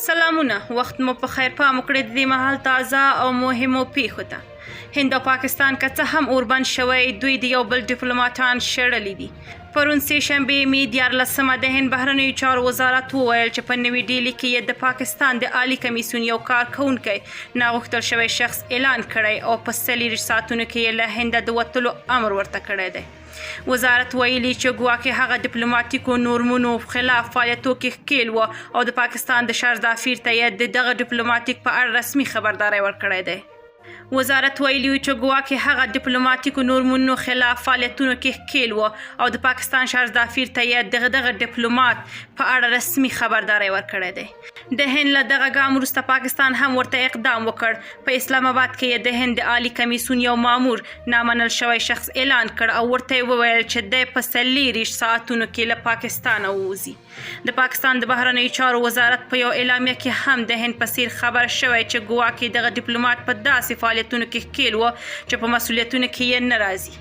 سلامونه وخت مو په خیر پام وکړئ د دې مهال تازه او مهمو پیښو ته. هند او پاکستان که څه هم اوربند شوی دوی د یو بل ډیپلوماټان شړلي دي. پرون سې شنبې مې 14مه د هند بهرنیو چارو وزارت وویل چې په نوي ډیلي کې یې د پاکستان د عالی کمیسیون یو کارکونکی ناغوښتل شوی شخص اعلان کړی او په 40 ساعتونو کې یې له هنده د وتلو امر ورته کړی دی. وزارت ویلي چې ګواکې هغه ډیپلوماټیکو نورمونو خلاف فعالیتو کې ښکیل و او د پاکستان د شارجه ته یې د دغه ډیپلوماټیک په اړه رسمي خبرداری ورکړی دی. وزارت ویلي چې ګواکې هغه ډیپلوماټیکو نورمونو خلاف فعالیتونو کې ښکیل و او د پاکستان شارجه ته یې دغه ډیپلوماټ په اړه رسمي خبرداری ورکړی دی. د هند له دغه ګام وروسته پاکستان هم ورته اقدام وکړ. په اسلام آباد کې یې د هند د عالی کمیسیون یو مامور نامنل شوی شخص اعلان کړ او ورته یې وویل چې دی په 40 ساعتونو کې له پاکستانه ووځي. د پاکستان د بهرنیو چارو وزارت په یو اعلامیه کې هم د هند په څیر خبر شوی چې ګواکې دغه ډیپلوماټ په داسې فعالیتونو کې ښکیل و چې په مسؤلیتونو کې یې نه راځي.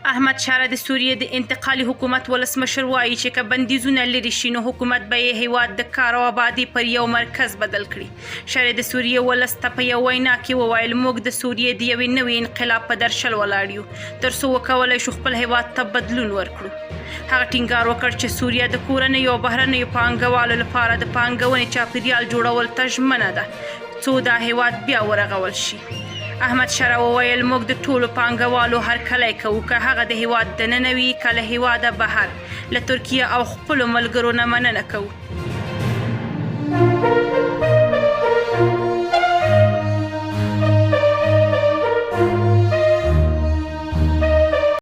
احمد شاه د سوریې د انتقالي حکومت ولسمشر وایي چې که بندیزونه لرې شي نو حکومت به یې هیواد د کار او آبادي پر یو مرکز بدل کړي. شاه د سوریې ولس ته په یو وینا کې وویل موږ د سوریې د یوې نوې انقلاب په درشل ولاړ یو تر څو وکولی شو خپل هیواد ته بدلون ورکړو. هغه ټینګار وکړ چې سوریه د کورنیو او بهرنیو پانګوالو لپاره د پانګونې چاپیریال جوړول ته ژمنه ده څو دا هیواد بیا ورغول شي. احمد شاه وویل موږ د ټولو پانګوالو هرکلی کوو که هغه د هیواد دننه وي که له هیواده بهر. له ترکیه او خپلو ملګرو نه مننه کوو.